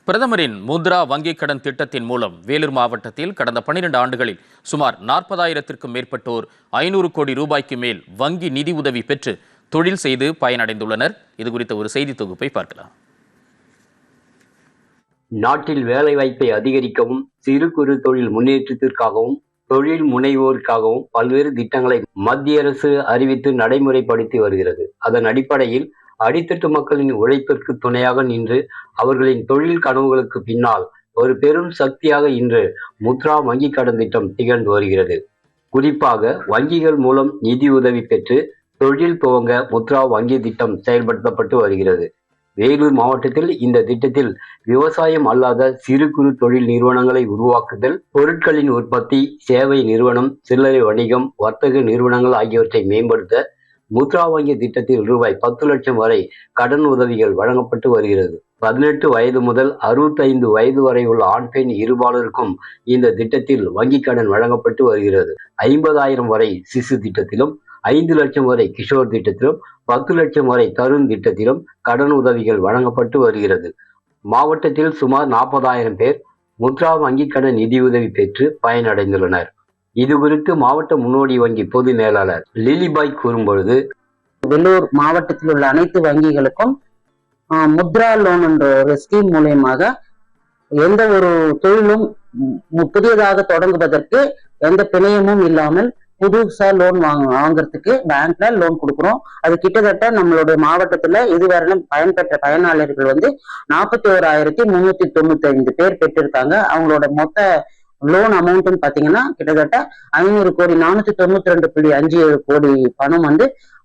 பிரதமரின் முத்ரா வங்கிக் கடன் திட்டத்தின் மூலம் வேலூர் மாவட்டத்தில் கடந்த 12 ஆண்டுகளில் சுமார் 40,000க்கும் மேற்பட்டோர் 500 கோடி ரூபாய்க்கு மேல் வங்கி நிதி உதவி பெற்று தொழில் செய்து பயனடைந்துள்ளனர். இது குறித்த ஒரு செய்தி தொகுப்பை பார்க்கலாம். நாட்டில் வேலைவாய்ப்பை அதிகரிக்கவும் சிறு குறு தொழில் முன்னேற்றத்திற்காகவும் தொழில் முனைவோருக்காகவும் பல்வேறு திட்டங்களை மத்திய அரசு அறிவித்து நடைமுறைப்படுத்தி வருகிறது. அதன் அடிப்படையில் அடித்தட்டு மக்களின் உழைப்பிற்கு துணையாக நின்று அவர்களின் தொழில் கனவுகளுக்கு பின்னால் ஒரு பெரும் சக்தியாக இன்று முத்ரா வங்கி கடன் திட்டம் திகழ்ந்து வருகிறது. குறிப்பாக வங்கிகள் மூலம் நிதி உதவி பெற்று தொழில் துவங்க முத்ரா வங்கி திட்டம் செயல்படுத்தப்பட்டு வருகிறது. வேலூர் மாவட்டத்தில் இந்த திட்டத்தில் விவசாயம் அல்லாத சிறு குறு தொழில் நிறுவனங்களை உருவாக்குதல், பொருட்களின் உற்பத்தி, சேவை நிறுவனம், சில்லறை வணிகம், வர்த்தக நிறுவனங்கள் ஆகியவற்றை மேம்படுத்த முத்ரா வங்கி திட்டத்தில் ரூபாய் 10 லட்சம் வரை கடன் உதவிகள் வழங்கப்பட்டு வருகிறது. 18 வயது முதல் 65 வயது வரை உள்ள ஆண் பெண் இருபாலருக்கும் இந்த திட்டத்தில் வங்கி கடன் வழங்கப்பட்டு வருகிறது. 50,000 வரை சிசு திட்டத்திலும், 5 லட்சம் வரை கிஷோர் திட்டத்திலும், 10 லட்சம் வரை தருண் திட்டத்திலும் கடன் உதவிகள் வழங்கப்பட்டு வருகிறது. மாவட்டத்தில் சுமார் 40,000 பேர் முத்ரா வங்கி கடன் நிதியுதவி பெற்று பயனடைந்துள்ளனர். இது குறித்து மாவட்ட முன்னோடி வங்கி பொது மேலாளர் லிலிபாய் கூறும்பொழுது, வேலூர் மாவட்டத்தில் உள்ள அனைத்து வங்கிகளுக்கும் முத்ரா லோன் என்ற ஒரு ஸ்கீம் மூலயமாக எந்த ஒரு தொழிலும் புதியதாக தொடங்குவதற்கு எந்த பிணையமும் இல்லாமல் புதுசா லோன் வாங்குறதுக்கு பேங்க்ல லோன் கொடுக்குறோம். அது கிட்டத்தட்ட நம்மளுடைய மாவட்டத்துல இதுவரையிலும் பயன்பெற்ற பயனாளர்கள் 41,395 பேர் பெற்றிருக்காங்க. அவங்களோட மொத்த லோன் அமௌண்ட் பாத்தீங்கன்னா கிட்டத்தட்ட 500 கோடி 492.57 கோடி பணம்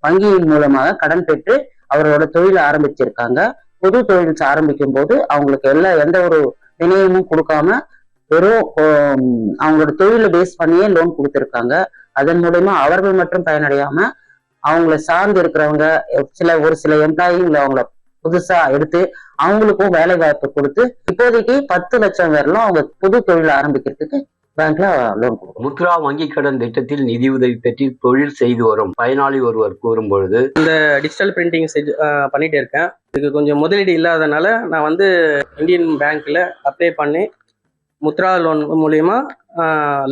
வங்கியின் மூலமாக கடன் பெற்று அவரோட தொழில் ஆரம்பிச்சிருக்காங்க. புது தொழில் ஆரம்பிக்கும் போது அவங்களுக்கு எந்த ஒரு பிணையமும் கொடுக்காம வெறும் அவங்களோட தொழிலை பேஸ் பண்ணியே லோன் கொடுத்திருக்காங்க. அதன் மூலமா அவர்கள் மட்டும் பயனடையாம அவங்கள சார்ந்து இருக்கிறவங்க ஒரு சில எம்ப்ளாயிங்களை அவங்கள புதுசா எடுத்து அவங்களுக்கும் வேலை வாய்ப்பு கொடுத்து இப்போதைக்கு 10 லட்சம் வரலாம் அவங்க புது தொழில் ஆரம்பிக்கிறதுக்கு பேங்க்ல லோன் கொடுக்கும். முத்ரா வங்கி கடன் திட்டத்தில் நிதி உதவி பெற்று தொழில் செய்து வரும் பயனாளி ஒருவர் கூறும் பொழுது, இந்த டிஜிட்டல் பிரிண்டிங் பண்ணிட்டு இருக்கேன். இதுக்கு கொஞ்சம் முதலீடு இல்லாதனால நான் இந்தியன் பேங்க்ல அப்ளை பண்ணி முத்ரா லோன் மூலியமா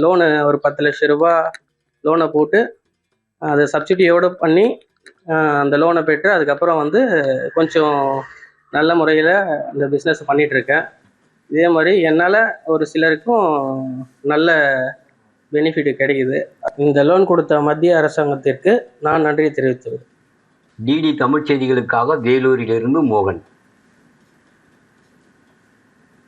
லோனு ஒரு 10 லட்சம் ரூபாய் லோனை போட்டு அதை சப்சிடியோடு பண்ணி அந்த லோனை பெற்று அதுக்கப்புறம் கொஞ்சம் நல்ல முறையில் இந்த பிஸ்னஸ் பண்ணிகிட்ருக்கேன். இதே மாதிரி என்னால் ஒரு சிலருக்கும் நல்ல பெனிஃபிட் கிடைக்குது. இந்த லோன் கொடுத்த மத்திய அரசாங்கத்திற்கு நான் நன்றி தெரிவித்துள்ளேன். டிடி தமிழ் செய்திகளுக்காக வேலூரிலிருந்து மோகன்.